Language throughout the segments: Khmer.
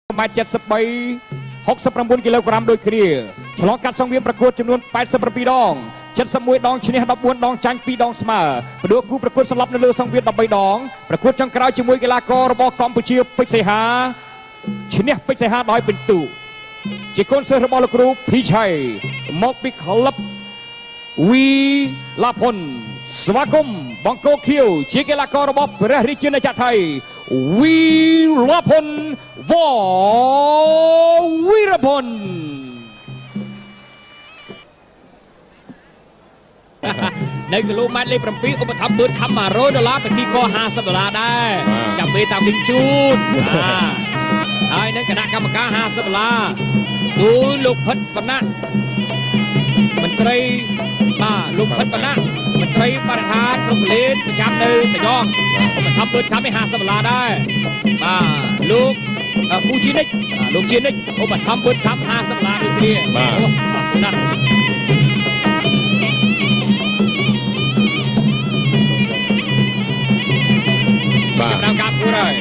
ម៉ែត្រ73 69 គីឡូក្រាមដូចគ្នាឆ្លងកាត់សង្វៀនប្រកួតចំនួន87ដង71ដងឈ្នះ14ដងចាញ់2ដងស្មើបដួលគូប្រកួតសម្រាប់នៅលើសង្វៀន13ដងប្រកួតចុងក្រោយជាមួយកីឡាកររបស់កម្ពុជាពេជ្រសីហាឈ្នះពេជ្រសីហាដោយពិន្ទុជាកូនសិស្សរបស់លោកគ្រូភីឆៃមកពីក្លឹបវីឡាផុនស្វាគមន៍បង្គោលខៀវជាកីឡាកររបស់ព្រះរាជាណាចក្រថៃវីឡាផុនវវីរផុននៅគីឡូម៉ែត្រលេខ7ឧបត្ថម្ភបឺតខំ$100ប្រទីក$50ដែរចាំពេលតាមវិញជូនហើយនឹងគណៈកម្មការ$50ទូលលោកផិតបណៈមន្ត្រីលោកផិតបណៈមន្ត្រីបរិស្ថានក្រុមលេនប្រចាំនៅតយ៉ងឧបត្ថម្ភបឺតខំនេះ$50ដែរលោកគូជីនិចលោកជីនិចឧបត្ថម្ភបឺតខំ$50ដូចគ្នាបាទអរគុណណាស់ចំណាំការគួរហើយ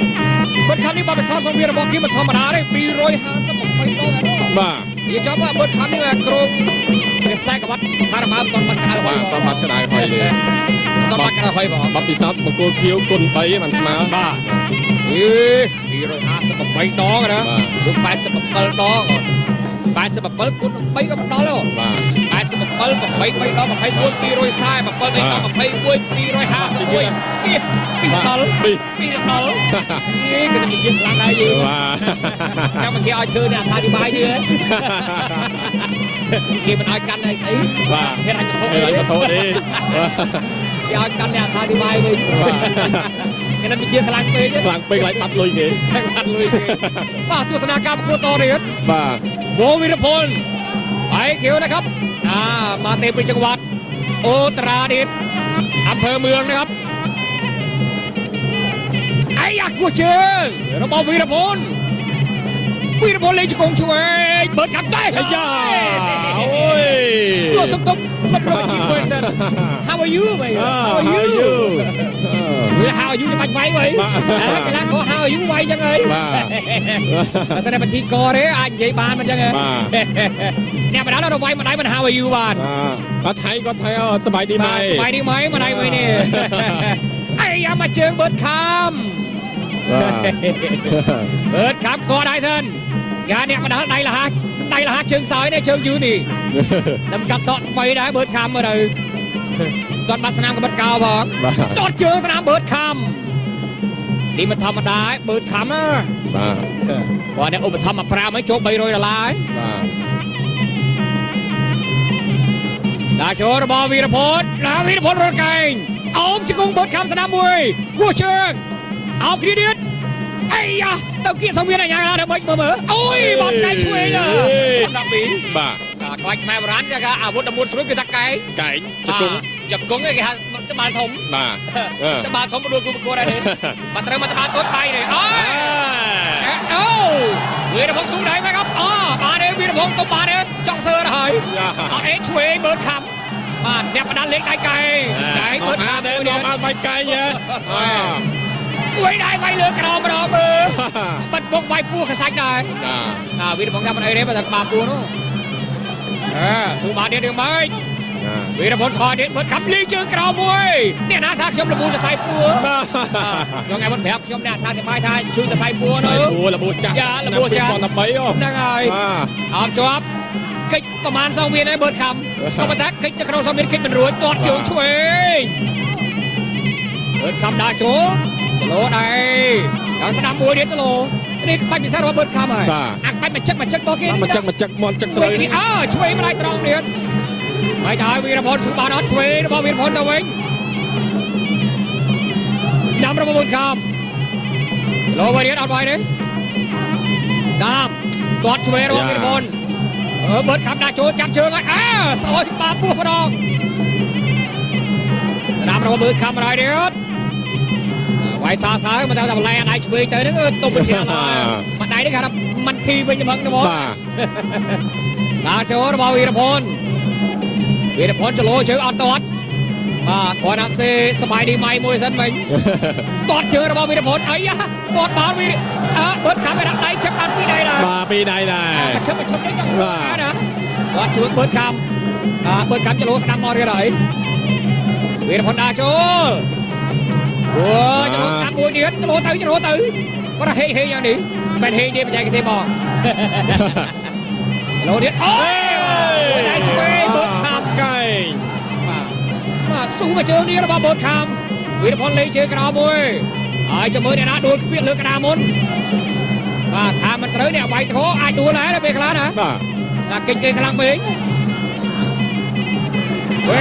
បឺតខំនេះបើបិសាសង្វៀនរបស់គេមិនធម្មតាទេ250 បាទនិយាយចំបឺតខំនេះក្រុមខ្សែក្បាត់ថារបាមិនបាត់ក្តៅហើយបាទបាត់ក្តៅហើយទេបាត់ក្តៅហើយបងបាត់ពិសោធន៍បង្គោលខៀវគុណ3មិនស្មើបាទ258ដងណាលោក87ដង87គុណ3ក៏មិនដល់ទេបាទ87 8 3ដង21 240 7 3ដង21 251ពីដល់គឺនិយាយខ្លាំងដែរយើងបាទចាំមកគេឲ្យធ្វើអ្នកអធិប្បាយទេគេមិនឲ្យកាន់អីបាទហេរ៉ាញ់វត្ថុទេគេឲ្យកាន់អ្នកអធិប្បាយវិញគេនឹងនិយាយខ្លាំងពេកខ្លាំងបាត់លុយគេបាទទស្សនាការប្រកួតតទៀតបាទវងវីរភុនហើយគៀវนะครับមកទេពីจังหวัดអូត្រាឌីតអำเภอเมืองนะครับអាយ៉ាគួជើងរបស់វីរភុនលេងជង្គង់ឆ្វេងបឺតកាប់ដែរអាយ៉ាអូយសួរសុំទុំមិនរកជីមួយសិន How are you វិញ How are you វា How are you បាច់វាយវិញកីឡាករ How are you វាយចឹងហើយបាទតែបញ្ជីកទេអាចនិយាយបានមិនចឹងហ៎អ្នកបណ្ដាលរវាយម្ដាយមិន How are you បានគាត់ថៃសบายดีไหมម្ដាយវិញនេះអាយ៉ាមកជើងបឺតខំបឺតខំស្គាល់ដែរសិនយ៉ាអ្នកបណ្ដាលដៃលះជើងសោយនេះជើងយឺនេះតែកាត់សក់ថ្មីដែរបឺតខំមើលទៅគាត់បាត់ស្នាមកបិទកោផងតតជើងស្នាមបឺតខំនេះមិនធម្មតាឯងបឺតខំណាបាទអ្នកឧបត្ថម្ភ5ឲ្យចូល$300ហើយបាទដាក់ចូលរបស់វីរភុនរត់កែងអោបជង្គង់បឺតខំស្នាមមួយគោះជើងអោបគ្នាទៀតអាយ៉ាទៅគៀកសង្វៀនអាយ៉ាដើម្បីមើលអូយបាត់កែងឆ្វេង12បាទខ្លាចខ្មែរបុរាណគេថាអាវុធដ៏មុតស្រួយគឺថាកែងជង្គង់គេហៅត្បាល់ធំបាទត្បាល់ធំបដួលគូប្រកួតដែរបាទត្រូវមកត្បាល់តូចដៃនេះអូវីរភុនស៊ូដៃមកครับបានទេវីរភុនទៅបានទេចង់សើទៅហើយអេឆ្វេងបឺតខំបាទអ្នកបដាលេខដៃកែងបឺតខំទេនាំមកបាច់កែងវាយដៃវាយលើក្រោមម្ដងមើលបិទមុខវាយពោះកសាច់ដែរវីរភុនថាមិនអីទេបើថាក្បាលពោះនោះស៊ូបានទៀតរឿងម៉េចវីរភុនថយទៀតបឺតខំលីជើងក្រោមមួយអ្នកណាថាខ្ញុំលបួនសរសៃពោះខ្ញុំឯងមិនប្រាប់ខ្ញុំអ្នកថាបាយថាជួយសរសៃពោះនោះលបួនចាស់ហ្នឹងហើយអត់ជាប់កិច្ចប្រមាណ2វិនាទីបឺតខំក៏ប៉ុន្តែកិច្ចនៅក្នុង2វិនាទីកិច្ចមិនរួចទាត់ជើងឆ្វេងបឺតខំដាក់ចូលចលោដែរដល់ស្ដាប់មួយទៀតចលោនេះក្បាច់ពិសេសរបស់បឺតខំហើយអាក្បាច់មកចឹករបស់គេមកចឹកមាត់ចឹកស្រូវនេះឆ្វេងម្ដាយត្រង់ទៀតហើយដល់វីរភុនស៊ូបានអត់ឆ្វេងរបស់វីរភុនទៅវិញញ៉ាំរបស់បឺតខំលោមួយទៀតអត់វាយទេតាមទាត់ឆ្វេងរបស់វីរភុនបឺតខំដាក់ចូលចាប់ជើងហើយស្អុយបាពោះម្ដងស្ដាប់របស់បឺតខំម្ដាយទៀតវាយសើមកតែបន្លែអាដៃឆ្វេងទៅហ្នឹងទុំទៅជាឡើយម្ដាយនេះគេថាមិនធីវិញហ្មងណាបងបាទចូលរបស់វីរភុនចលោជើងអត់ទាត់បាទគាត់ដាក់សេសបាយឌីម៉ៃមួយសិនមិញទាត់ជើងរបស់វីរភុនអីគាត់បាល់បឺតខំដាក់ដៃចឹកបានពីដៃ ពីណៃដែរมาชมได้จังหวะนะวัดช่วยเปิดคำจะรู้นำมอเรียอะไรวีรพลดาโจโอ้ยจะรู้นำมวยเดือดจะรู้ตื่นว่าเฮอย่างนี้เป็นเฮดีเป็นใจกันเต็มมองโลเดือดโอ้ยได้ช่วยเปิดคำ ไก่มาสู้มาเจอนี่ระบาดเปิดคำวีรพลเลยเจอกระดามวยไอ้จะมือเนี่ยนะโดนเวียนเลือกระดามนมาทำมันเต๋อเนี่ยใบโถไอ้ดูแลนะเป็นคลานะเก่งๆกำลังไปเฮ้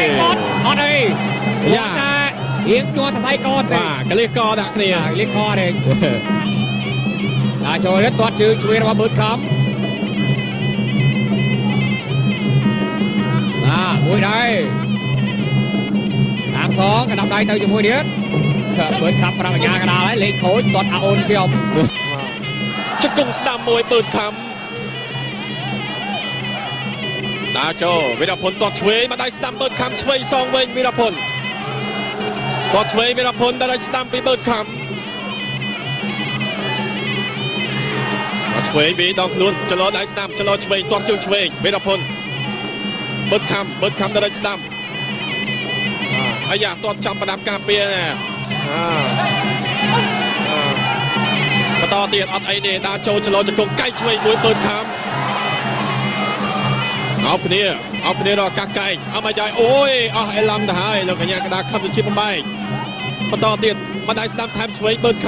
ยบอลเอาดิย่าเอียงยัวทะไซก่อนเลยก็เรียกกอดักเนี่ยเรียกคอเองโชว์เล็ดตัวจืดช่วยระบาดเปิดคำมวยได้ทางสองกระดับได้เตยอยู่มวยเดียดเปิดคำประมาณยากระดาษเลยโขยตอดอาโอนเกี่ยวจะกุ้งสนามมวยเปิดคำดาโจวิรพลตอดช่วยมาได้สนามเปิดคำช่วยซองเวงวิรพลตอดช่วยวิรพลได้สนามไปเปิดคำมาช่วยบีดองคลุนจะรอได้สนามจะรอช่วยตอดจึงช่วยวิรพลเปิดคำได้สนามอยากตอดจำประดับกาเปียเนี่ยมาต่อเตียนอัดไอเดียดาโจจะรอจะกงใกล้ช่วยมวยเปิดคำเอาไปเนี่ยรอกาไก่เอามาใหญ่โอ้ยเอาไอ้ลำได้แล้วก็ยังกระดาษคำจะชิมไปมาต่อเตียนมาได้สนามไทม์ช่วยเปิดค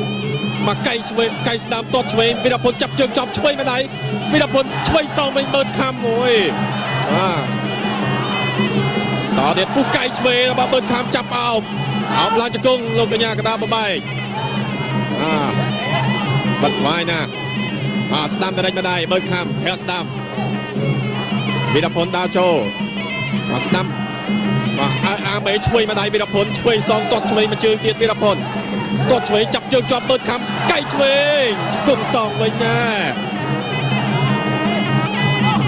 ำมาใกล้ช่วยใกล้สนามตอดช่วยวิรพลจับเชือกจอบช่วยมาได้วิรพลช่วยซองไปเปิดคำโอ้ยต่อเด็ดผู้ไก่ช่วยมาเปิดคำจับเอาลาจะกงลงกันยากระดาษใบบัดสวายนะสตามได้มาได้เบิร์ดคำเฮลสตามวิรพลดาโจสตามอาไม่ช่วยมาได้วิรพลช่วยซองตอดช่วยมาเจอเตียนวิรพลตอดช่วยจับเจือกจอบเบิร์ดคำไก่ช่วยกงซองไว้แน่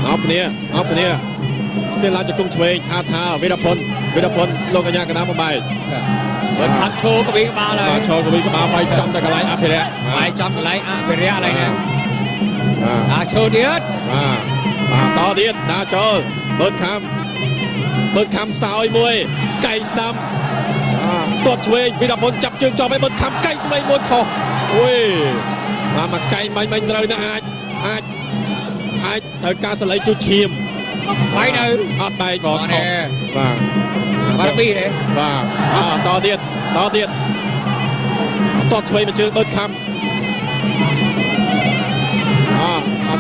เอาไปเนี่ยเตียนลาจะกงช่วยอาทาวิรพลลงกันยากระดาษใบเปิดคำโชว์ก็วิ่งมาเลยโชว์ก็วิ่งมาไปจำแต่กันไรอาเพเรียไปจำกันไรอาเพเรียอะไรเนี่ยโชว์เดียดต่อเดียดดาโจเปิดคำสาวไอ้มวยไก่สนามตัวช่วยวิรพลจับจึงจอไปเปิดคำไก่สมัยมวยคอโอ้ยมาไก่ไม่เลยนะอาจเธอการสไลด์จุดชิมไปหนึ่งไปก่อนบาร์บี้เลยต่อเดียดต่อช่วยมาเจอเบิร์ดคำ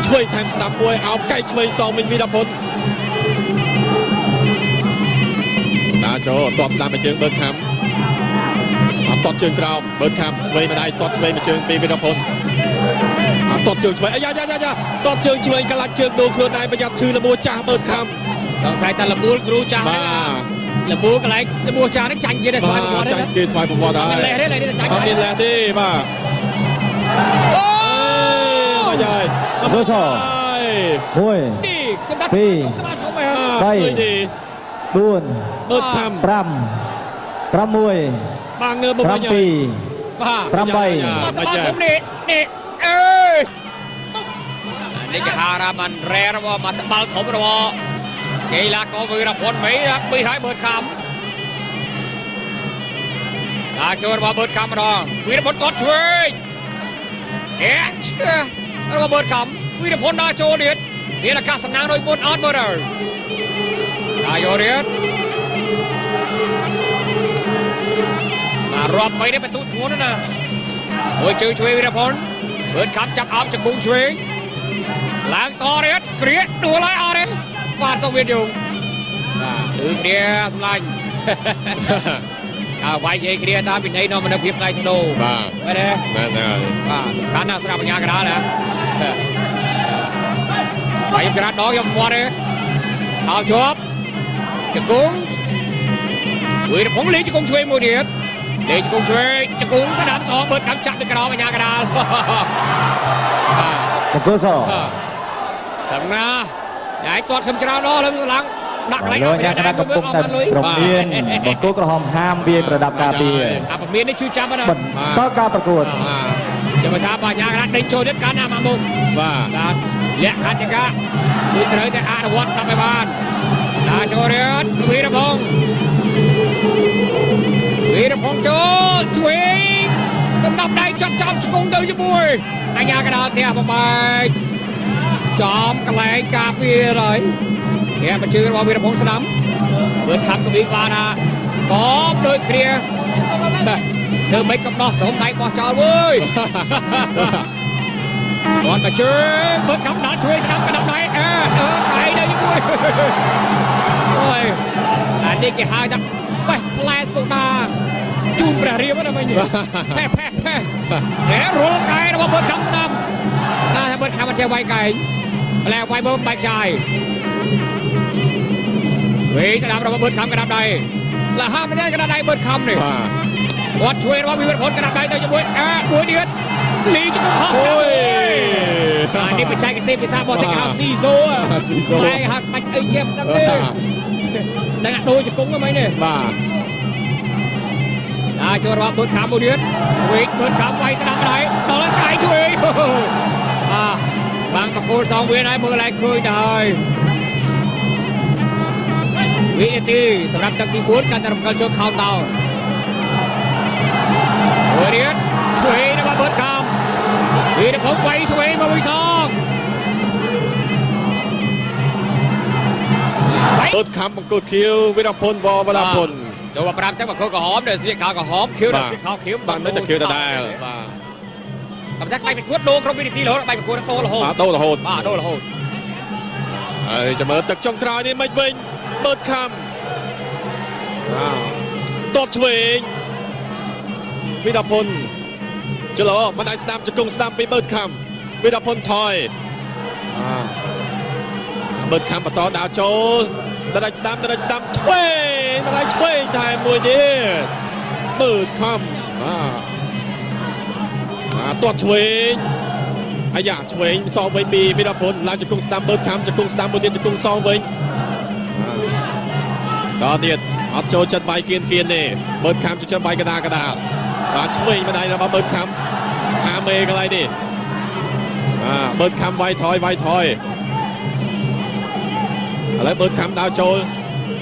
ช่วยแทนสนามมวยเอาใกล้ช่วยซองเป็นวีรพลดาโจต่อสนามมาเจอเบิร์ดคำต่อเชิงกราวเบิร์ดคำช่วยมาได้ต่อช่วยมาเจอเป็นวีรพลต่อเชิงช่วยต่อเชิงช่วยกำลังเชิงดูคือนายประหยัดชื่อระบูจ่าเบิร์ดคำสงสัยแต่ระบูครูจ่าระบูอะไรระบูจ่านั่งจังยืนได้สบายผมว่าได้สบายผมว่าได้แหล่ได้เลยจังนี่แหละดิมามาใหญ่เบอร์สองมวยปีไปบุญเบิร์ดคำปรำมวยบางเงินปรำปีปรำใบนี่นี่จะหารามันแร่ระวมาตบาลถมระวเกลาก็วีรพลไม่รักไม่หายเบิร์ดคำโชว์ระวเบิร์ดคำรองวีรพลกดช่วยระวเบิร์ดคำวีรพลดาโจเดียดราคาสำนักโดยบนอาร์ตเบอร์ดาโจเดียดมารอบไปได้เป็นตุ้นหัวนั่นนะโอ้ยช่วยวีรพลเบิร์ดคำจับอาร์มจะกุ้งช่วยล้างต่อเดียดเกลียดดูอะไรอาร์เดฟาดสวีดอยู่ถึงเดียสลายไว้เยเคลียร์ตามปิดในนอมันเพียบในทโดไปเลยสำคัญนะสนามปัญญากระดาษนะไปยังกระดาษน้องยังมัวเลยเอาจบจะกุ้งวีรพงษ์ลีจะกุ้งช่วยมือเดียดลีจะกุ้งช่วยจะกุ้งสนามสองเบิร์ดคำจับในกระดาษปัญญากระดาษก็สองทำนะใหญ่ตัวคำจราล้อแล้วหลังดักไหลเลยนะคณะกรรมการโรงเรียนบอกโก้กระหอมห้ามเบียร์ประดับกาเบียร์เบียร์ได้ชื่อจำนะก็การประกวด จะมาท้าปัญญากระดิ่งโชว์ด้วยการนำมามุมการเลี้ยขัดยังกะดูเตยแต่อาร์วัตทำไปบ้านดาโชเรียนวีรพงษ์โจช่วยกำนับได้จับจอมชงงเดินยุ่ยอัญญากระดาษเทียบไปจอมกระไรกาปีเลยเนี่ยมันชื่อว่าวีรพงษ์สนามเปิดคำกับวิวานะพร้อมโดยเคลียร์เธอไม่กำนอสมในกอจอเว้ยบอลมาช่วยเปิดคำหนาช่วยสนามกระดับไหนไปได้ยุ่ยโอ้ยอันนี้แกหายจับไปแปลสุดาจูนประเรียบอะไรเนี่ยแพ้แล้วโรลไก่นะว่าเปิดคำสนามน่าจะเปิดคำมันจะไวไก่แล้วไวเบิ้มใบชายวีสนามเราเปิดคำกระดับใดและห้ามไม่ได้กระดับใดเปิดคำเลยวัดช่วยว่ามีผลกระดับใดแต่จะบวยบวยเดือดลีจุกฮอกอันนี้เป็นชายกันเต้ไปซาบอลแต่ข่าวซีโซ่ไล่หักมันไอ้เยี่ยมตั้งเต้ดังโดยจะกุ้งก็ไหมเนี่ยได้โจรว่าเปิดคำบวยเดือดช่วยเปิดคำไว้สนามไหนตอนนั้นใครช่วยบางประโคน2 เวียนไอ้มืออะไรเคยได้วินาทีสำหรับตักทีบูธการทำการโชว์ข่าวเตาเรียนช่วยนะว่าเปิดคำวีรพงษ์ไว้ช่วยมาวิซองเปิดคำบังกุดคิววีรพลวลาพลจะว่าปรามจังหวะเขาก็หอมเดี๋ยวเสียขาวก็หอมคิวเดี๋ยวขาวคิวบางนั่นจะคิวแต่ได้ทำแท็กไปเป็นขวดโดครบวินาทีแล้วไปเป็นขวดโตละโหดโตละโหดโตละโหดจะเปิดตึกจงกรายนี่ไม่เป็นเปิดคำตัวช่วยวิรพลจะหล่อมาได้สนามจะกงสนามไปเปิดคำวิรพลถอยเปิดคำปะตอดาวโจได้สนามช่วยได้ช่วยไทยมวยดีเปิดคำตัวช่วยอยากช่วยซองไว้ปีวิรพลหลังจากกงสนามเปิดคำจะกงสนามบนเดียจะกงซองไว้ต่อเดียดเอาโจจัดใบเกียนนี่เปิดคำจะจัดใบกระดาช่วยมาได้นะมาเปิดคำอาเมกอะไรดิเปิดคำไวทอยอะไรเปิดคำดาวโจ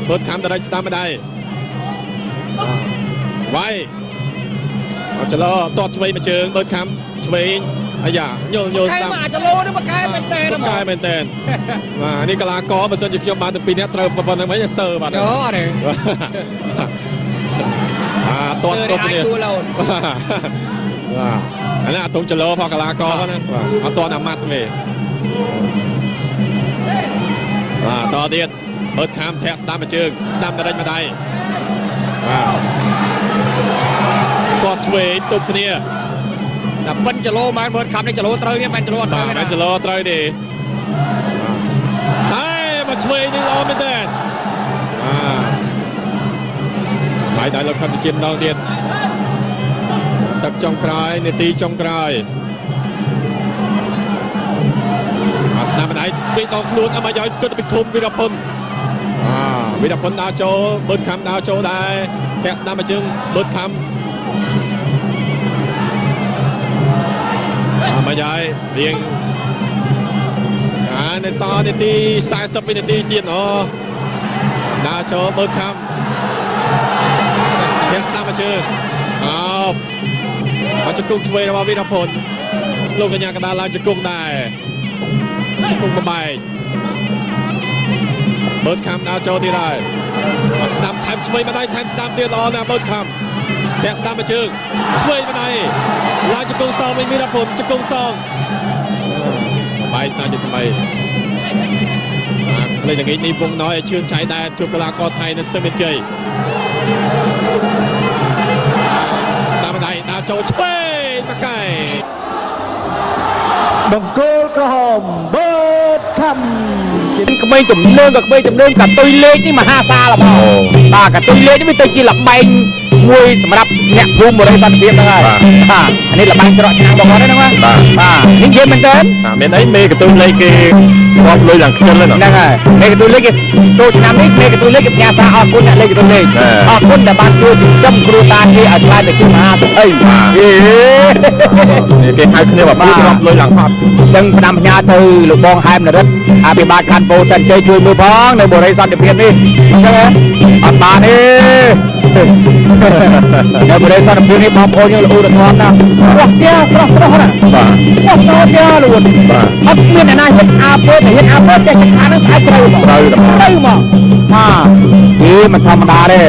เปิดคำอะไรสตาร์มาได้ไวเอาจะรอตอดช่วยมาเจอเปิดคำช่วยอย่าโยนใครมาจะโลนึกว่ากายเป็นเตนกายเป็นเตนนี่กลากอมาเซนจิยมมาตั้งปีนี้เติมประมาณไม่จะเซอร์มาเดี๋ยวเลยตัวเนี่ยอันนั้นตรงจะโลพอกลากอเขานะเอาตัวนำมัดเลยต่อเดียดเปิดคำแทสตามมาเจอสตามอะไรมาได้ตัวช่วยตุกเนี่ยแต่มันจะโลมาเปิดคำในจะโลเตยเนี่ยมันจะโลเตยมันจะโลเตยดีได้มาช่วยนี่รอไม่ได้หมายได้เราคำจิมดาวเดียดตักจงกรายในตีจงกรายสนามไหนไม่ต้องคลุนเอามาย้อยก็จะไปคุมวิรพลดาวโจเบิร์ดคำดาวโจได้แกสนามมาจึงเบิร์ดคำมาย้ายเรียงในซอในตีสายสปินตีจีนดาวโจเบิร์ดคำแกสนามมาจึงมาจะกุ้งช่วยนะว่าวิรพลลูกกันยากระดาลจะกุ้งได้จะกุ้งมาใบเบิร์ดคำดาวโจดีได้สนามแทมช่วยมาได้แทมสนามเดียร์รอนะเบิร์ดคำแต่สนามมาจึงช่วยมาได้ลายจะกุ้งซองไม่วิรพลจะกุ้งซองใบซาจิทำไมเลยอย่างนี้นี่วงน้อยชื่นใจได้จุดกลากรไทยในสเตอร์เมเจย์ดาวโจช่วยมาไกลบังโกลกระหอมเบิร์ดคำก็ไม่จุ่มเนื่องกับตุยเล็กนี่มา5 ซาละพอกับตุยเล็กนี่ไม่ตุยจีหลับใบ មួយសម្រាប់អ្នកភូមិបរិយាសន្តិភាពហ្នឹងហើយអានេះលបាញ់ច្រកឆ្នាំបងប្អូនហ្នឹងណាបាទនេះនិយាយមែនតើមានអីមេកន្ទុយលេខគេរាប់លុយឡើងខ្ជិលហ្នឹងហើយមេកន្ទុយលេខគេចូលឆ្នាំនេះមេកន្ទុយលេខគេផ្ញើសារអរគុណអ្នកលេខកន្ទុយលេខអរគុណដែលបានជួយចិញ្ចឹមគ្រួសារគេឲ្យឆ្លើយទៅជាមហាសេដ្ឋីគេហៅគ្នាว่าพูดរាប់លុយឡើងហត់ចឹងផ្ដាំផ្ញើទៅលោកបងហែមនរិទ្ធអភិបាលខណ្ឌពោធិ៍សែនជ័យជួយមើលផងនៅបរិយាសន្តិភាពនេះអញ្ចឹងអត់បានទេនៅបរិយាសន្តិភាពនេះបងប្អូនយើងល្អរធំណាស់ស្រស់ទៀតស្រស់ណាបាទស្រស់ទៀតលួនបាទអត់មានអ្នកណាហ៊ានអាពើតែហ៊ានអាពើចេះខាងហ្នឹងស្អែកត្រូវមកបាទមិនធម្មតាទេ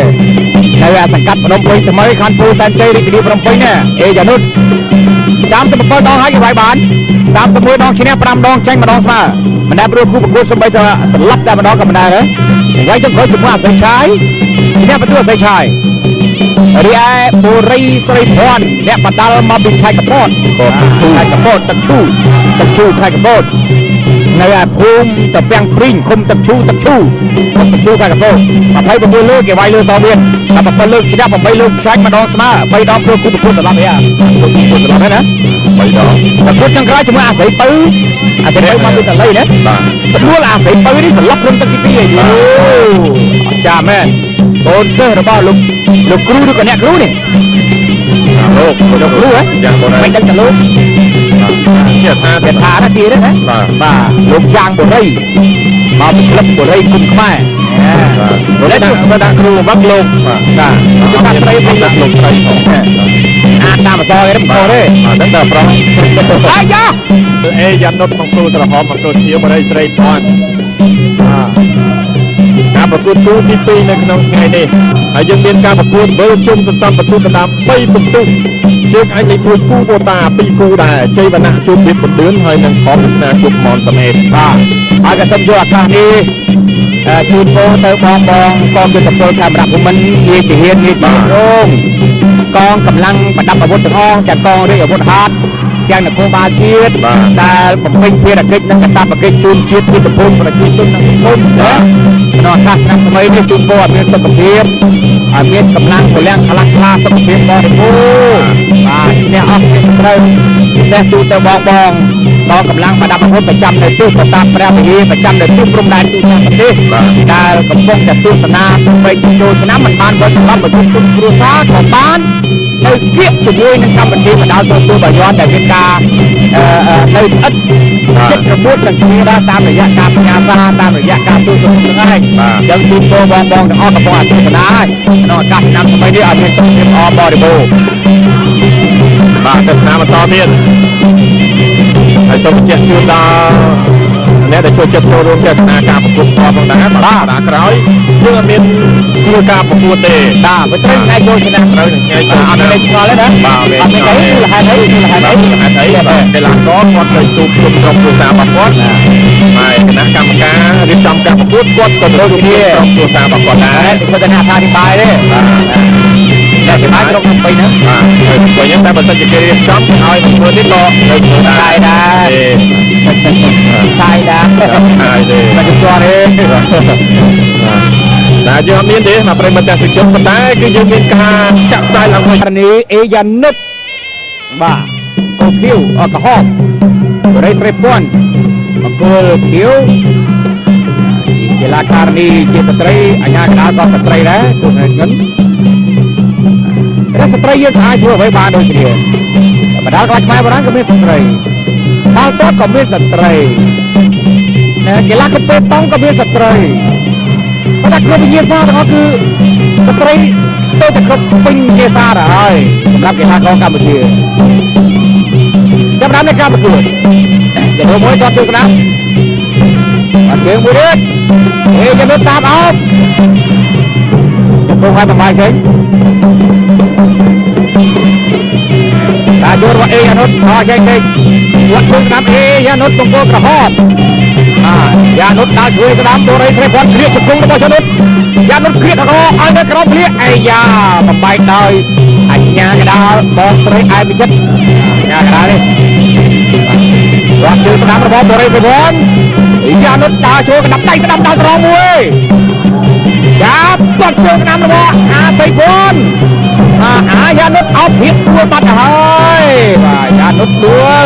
នៅអាសង្កាត់ភ្នំពេញថ្មីខណ្ឌពោធិ៍សែនជ័យរាជធានីភ្នំពេញនេះអេយ៉ានុត37ដងហើយគេវាយបាន31ដងឈ្នះ5ដងចាញ់ម្ដងស្មើមិនដែលព្រោះគូប្រកួតសំបីតែស្លាប់តែម្ដងក៏មិនដែរហើយចឹងក្រោយជាមួយអាស័យឆាយអ្នកបន្ទូអាស័យឆាយរីឯបុរីស្រីភ័ណ្ឌអ្នកបដាល់មកពីខេត្តកពតខេត្តកពតទឹកឈូខេត្តកពតនៅឯភូមិតាពាំងព្រីងឃុំទឹកឈូខេត្តកពត29លើកគេវាយលើសមានតែ7លើកឈ្នះ8លើកចាញ់ម្ដងស្មើ3ដងព្រោះគូប្រកួតស្លាប់ហើយស្លាប់ហើយណា3ដងប្រកួតចុងក្រោយជាមួយអាស័យពៅមកពីតលៃណាបាទស្រួលអាស័យពៅនេះស្លាប់ក្នុងទឹកទី2ហើយចាមែនកូនសិស្សរបស់លោកគ្រូឬក៏អ្នកគ្រូនេះលោកគ្រូហ៎យ៉ាងបុរីមិនដឹងតែលោកជាថាណាទៀតណាបាទលោកយ៉ាងបុរីមកពីក្លឹបបុរីគុំខ្មែរបាទដាក់គ្រូមកលោកបាទគឺថាស្រីវិញលោកស្រីផងអាតាមអសរទេមិនខុសទេហ្នឹងតែប្រុសអាយ៉ាអេយ៉ានុតមកគ្រូត្រហមមកគ្រូជាបុរីស្រីភ័ណ្ឌការប្រកួតគូទី2នៅក្នុងថ្ងៃនេះហើយយើងមានការប្រកួតវើជុំសន្សំបន្ទុកកណ្ដាល3ពិន្ទុជើងឯកលេខ1គូបូតា2គូដែរជ័យវណ្ណៈជួបវិបបណ្ឌឿនហើយនឹងខំវាសនាជួបមនសមេតបាទហើយក៏សូមយកឱកាសនេះជូនពរទៅបងកងយុទ្ធពលខេមរៈភូមិន្ទងាយទាហានងាយបារងកងកម្លាំងប្រដាប់អាវុធទាំងអស់ទាំងកងរាជអាវុធហត្ថទាំងនគរបាលជាតិដែលបំពេញភារកិច្ចនិងកាតព្វកិច្ចជូនជាតិមាតុភូមិប្រជាជននិងសង្គមណាក្នុងឱកាសឆ្នាំថ្មីនេះជូនពរឲ្យមានសុខភាពឲ្យមានកម្លាំងពលំខ្លាំងក្លាសុខភាពបរិបូរណ៍បាទអ្នកអស់គ្នាត្រូវពិសេសទូទៅបងកម្លាំងប្រដាប់អាវុធប្រចាំនៅទិសប្រាសាទព្រះវិហារប្រចាំនៅទិសព្រំដែនទូទាំងប្រទេសដែលកំពុងតែទស្សនាទស្សនចូលឆ្នាំមិនបានវិលត្រឡប់មកជួបគ្រួសារក៏បាននៅគៀកជាមួយនឹងកម្មវិធីបណ្ដាលទទួលប្រយោជន៍ដែលមានការនៅស្អិតចិត្តរបួសទាំងគ្នាដែរតាមរយៈការផ្ញើសារតាមរយៈការទូទៅហ្នឹងឯងចឹងជូនពរបងទាំងអស់កំពុងអធិស្ឋានហើយក្នុងឱកាសឆ្នាំថ្មីនេះឲ្យមានសុខភាពល្អបរិបូរណ៍បាទទស្សនាបន្តទៀតហើយសូមបញ្ជាក់ជូនដល់អ្នកដែលចូលចិត្តចូលរួមទស្សនាការប្រកួតផងដែរបាទដល់ក្រោយយើងអត់មានធ្វើការប្រកួតទេបាទវាត្រូវថ្ងៃចូលឆ្នាំត្រូវនឹងថ្ងៃចូលអត់មានឆ្ងល់ទេណាបាទអត់មានអីគឺលហេតុអីបាទកីឡាករគាត់ទៅជួបជុំក្រុមគ្រួសាររបស់គាត់ហើយគណៈកម្មការរៀបចំការប្រកួតគាត់ក៏ត្រូវជួបក្រុមគ្រួសាររបស់គាត់ដែរគាត់ទៅថាអធិប្បាយទេបាទតែបាយក្រុមពេញហ្នឹងបាទពេញហ្នឹងតែបើសិនជាគេរៀបចំឲ្យប្រកួតនេះក៏នៅធ្វើដែរហើយទេមិនជាប់ទេតែយើងអត់មានទេមកប្រិមត្តតែសិជនប៉ុន្តែគឺយើងមានការចាក់ផ្សាយឡើងវិញនេះអេយ៉ានុតបាទកូខៀវអកហមបរិស្រីពាន់បកគលខៀវជាកីឡាករនេះជាស្ត្រីអញ្ញាកណ្ដាលក៏ស្ត្រីដែរគូស្នេហ៍ងិនស្ត្រីយើងអាចធ្វើអ្វីបានដូចគ្នាបណ្ដាលក្លាខ្មែរបុរាណក៏មានស្ត្រីបាល់ទាត់ក៏មានស្ត្រីកីឡាកាពេតង់ក៏មានស្ត្រីប៉ុន្តែគ្រប់វិញ្ញាសាទាំងអស់គឺស្ត្រីស្ទើរតែគ្រប់ពេញវិញ្ញាសាដែរហើយសម្រាប់កីឡាករកម្ពុជាចាប់ដើមនៃការប្រកួតយ៉ាងមួយគាត់ទស្សនាអត់ជើងមួយទៀតយ៉ាងនោះតាមអោបចំពោះឲ្យបំបាយចេញតាចូលរបស់អេយ៉ានុតមកចេញវត្តជើងស្ដាប់អេយ៉ានុតបង្គោលក្រហមយ៉ានុតដើរជួយស្ដាំបុរីស្រីភ័ណ្ឌគ្រាកជង្គង់របស់យ៉ានុតគ្រាកកឲ្យនៅក្រោមភ្លៀកអេយ៉ាបំបែកដោយអញ្ញាកដាលបងស្រីឯពិចិត្រអញ្ញាកដាលនេះវត្តជើងស្ដាំរបស់បុរីស្រីភ័ណ្ឌយ៉ានុតដើរចូលកណ្ដាប់ដៃស្ដាំដល់ត្រង់មួយយ៉ាទាត់ជើងស្ដាំរបស់អាស័យភ័ណ្ឌ យ៉ានុតអោបភាពដួលបាត់ហើយបាទយ៉ានុតដួល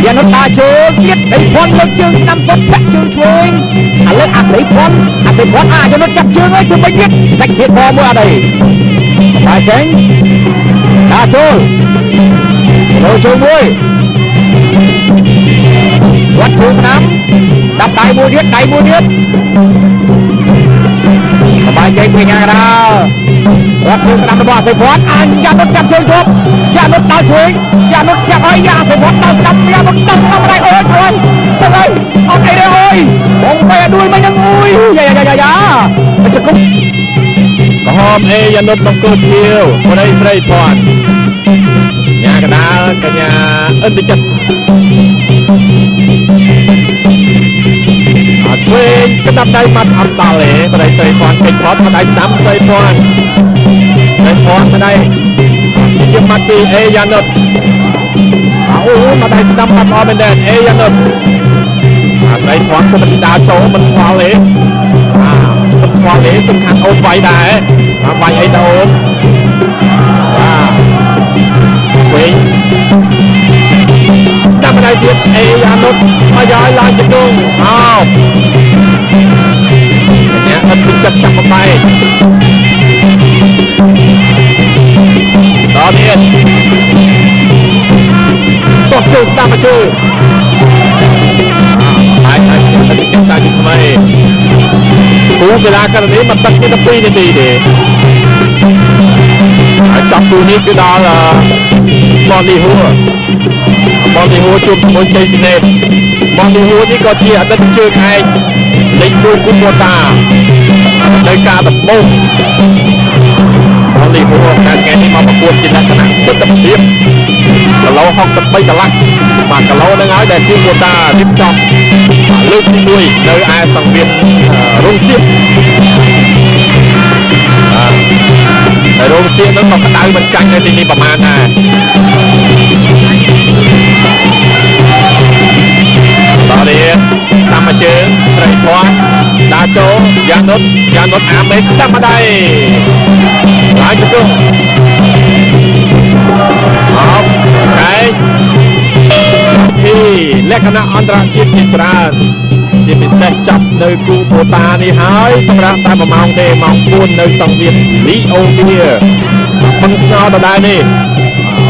យ៉ានុតតាចូលទៀតសីភ័ណ្ឌលើកជើងស្ដាំគាត់ធាក់ជើងឆ្វេងឥឡូវអាសីភ័ណ្ឌយ៉ានុតចាប់ជើងហើយធ្វើមិនទៀតតែទៀតបមួយអត់ទេបាយចេញតាចូលចូលជើងមួយវត្តជើងស្ដាំដាក់ដៃមួយទៀតបាយចេញពីងាកដាល់រត់ជើងស្ដាំរបស់អាសីភ័ណ្ឌយ៉ានុតចាប់ជើងជប់យ៉ានុតដល់ឆ្វេងយ៉ានុតចាប់ហើយអាសីភ័ណ្ឌដល់ស្ដាំយ៉ានុតដល់ស្ដាំដៃអូយទៅហើយអត់អីទេអូយបងបែរដួលមិនហ្នឹងអូយយ៉ាចង្គប់ក្រហមយ៉ានុតបង្គោលភៀវបរិយស្រីភ័ណ្ឌញ៉ាកដាលកញ្ញាអិនតិចិត្តអត់វិញក្តាប់ដៃមាត់អត់ដល់ទេបរិយស្រីភ័ណ្ឌពេញផតមកដៃស្ដាំស្រីភ័ណ្ឌមកដៃជាមាត់ពីយ៉ានុតអូមកដៃស្ដាំបាត់អត់មែនទេយ៉ានុតស្រីភ័ណ្ឌគឺមិនដើរចូលមិនខ្វល់ទេមិនខ្វល់ទេសំខាន់អូនវាយដែរវាយអីទៅអូនវិញស្ដាប់ដៃទៀតយ៉ានុតមកយកឡើងជង្គង់អោញ៉ាអត់ពីចិត្តចាប់បែកដល់ទៀតតោះចូលស្ដាប់មកជួយហើយតែចិត្តតែថ្មីគូកីឡាករនេះមកទឹកទី12នាទីទេហើយចាប់គូនេះគឺដល់បនលីហួជួបជាមួយជ័យស៊ីណេតបនលីហួនេះក៏ជាអតីតជើងឯកលេខ1គុំបូតានៅការដំបូងបនលីហួការថ្ងៃនេះមកប្រកួតជាលក្ខណៈទិដ្ឋភាពគីឡូ63កន្លះបាទគីឡូហ្នឹងហើយដែលជាបូតារៀបចំលើកទី1នៅឯសង្វៀនរងសៀកហើយរងសៀកហ្នឹងក៏ក្តៅមិនចាញ់នៅទីនេះប្រហែលដែរដល់នេះតាមជើងស្រីភ័ណ្ឌដើរចូលយ៉ានុតអាមេស្ដាប់មកដៃឡើងជង្គង់អបកែងពីលក្ខណៈអន្តរជាតិជាច្រើនជាពិសេសចាប់នៅគូបូតានេះហើយសម្រាប់តែ1ម៉ោងទេម៉ោង4នៅសង្វៀនលីអូវីពឹងស្ងោដដែលនេះ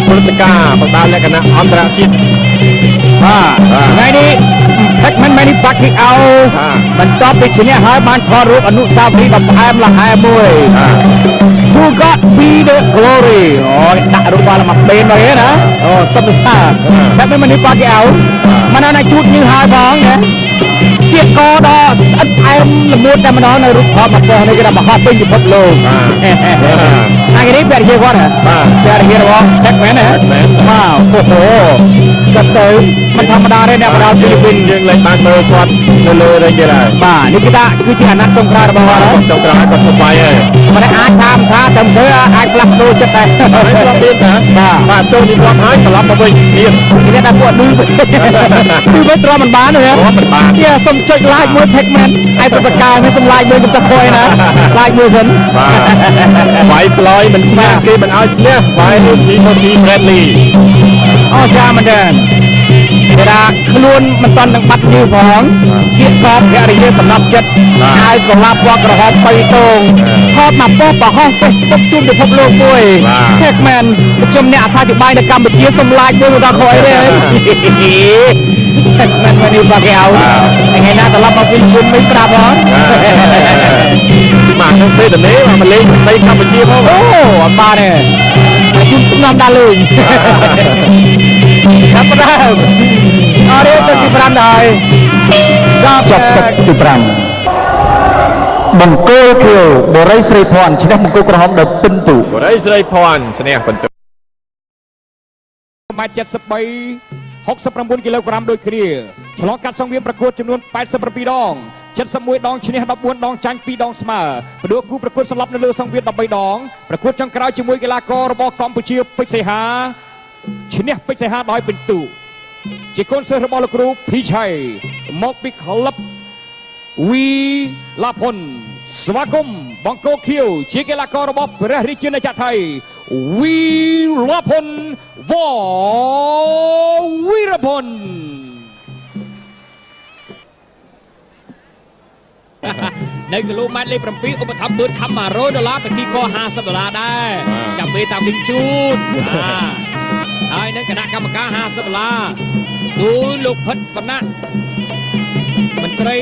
ព្រឹត្តិការណ៍បណ្ដាលក្ខណៈអន្តរជាតិបាទថ្ងៃនេះហិចមិនមែននេះបាត់គីអោបន្ទាប់ពីឈ្នះហើយបានថតរូបអនុស្សាវរីយ៍ដ៏ផ្អែមល្ហែមមួយTo God be the glory អូយដាក់រូបបាល់មកបេនមកទេណាអូសុំសាហិចមិនមែននេះបាត់គីអោមិនណាជួតញើហើយផងណាជាកដ៏ស្អិតផ្អែមល្មួតតែម្ដងនៅរូបថតមកនេះគេថាមហោពេញពិភពលោកថ្ងៃនេះពាក់ជាគាត់ហ៎បាទពាក់ជារបស់ហិចមែនណាបាទអូហូគាត់ទៅមិនធម្មតាទេអ្នកបដាល់ហ្វីលីពីនយើងលែងបានមើលគាត់នៅលើរេងទៀតហើយបាទនេះគេថាគឺជាអាណត្តិចុងក្រោយរបស់គាត់ហើយចុងក្រោយគាត់សុបាយហើយមិនអាចតាមថាតែមើលអាចផ្លាស់ប្ដូរចិត្តដែរហើយគាត់មានណាបាទចូលនិយាយហើយត្រឡប់មកវិញមានគេថាពួកឌឺវិញទ្រាំមិនបានទេមិនបានជាសុំចុច like មួយ Pac-Man ឯប្រកាសមានសុំ like មួយខ្ញុំទៅខ້ອຍណា like មួយសិនបាទវាយផ្លយមិនស្មាគេមិនឲ្យឈ្នះវាយទីមកទី friendly អូចាមែនទេគេថាខ្លួនមិនទាន់នឹងបាត់ញើសផងជាកបភរិយាសំណប់ចិត្តហើយកុលាបពណ៌ក្រហម3ទងថតមកប៉ុស្តិ៍បរោះ Facebook ជូនពិភពលោកមួយ Pac-Man ខ្ញុំអ្នកអត្ថាធិប្បាយនៅកម្ពុជាសុំ like មួយដល់ខ້ອຍទេPac-Man មកនេះបាក់គេអោថ្ងៃណាត្រឡប់មកពីជុំមិនប្រាប់ផងមកក្នុងពេលទលេមកលេងប្រទេសកម្ពុជាផងអូអត់បានទេតែជុំខ្ញុំដល់លេងចាប់ផ្ដើមអរេទៅទី5ហើយចប់ទឹកទី5បង្គោលខៀវបរិយស្រីភ័ណ្ឌឈ្នះបង្គោលក្រហមដោយពិន្ទុបរិយស្រីភ័ណ្ឌឈ្នះពិន្ទុម៉ែត្រ73 69គីឡូក្រាមដូចគ្នាឆ្លងកាត់សង្វៀនប្រកួតចំនួន87ដង71ដងឈ្នះ14ដងចាញ់2ដងស្មើបដួលគូប្រកួតសម្រាប់នៅលើសង្វៀន13ដងប្រកួតចុងក្រោយជាមួយកីឡាកររបស់កម្ពុជាពេជ្រសីហាឈ្នះពេជ្រសីហាដោយពិន្ទុជាកូនសិស្សរបស់លោកគ្រូភីឆៃមកពីក្លឹបវីឡាផុន สมาคมบางโกเขียวជាកីឡាកររបស់ព្រះរាជាណាចក្រថៃវីរភុនវវីរភុននៅគីឡូម៉ែត្រលេខ 7 ឧបត្ថម្ភបឺតខំ$100ពិធីក$50ដែរចាំពេលតាមវិញជូនហើយនឹងគណៈកម្មការ$50ទូលលោកផិតបណ្ណៈមន្ត្រី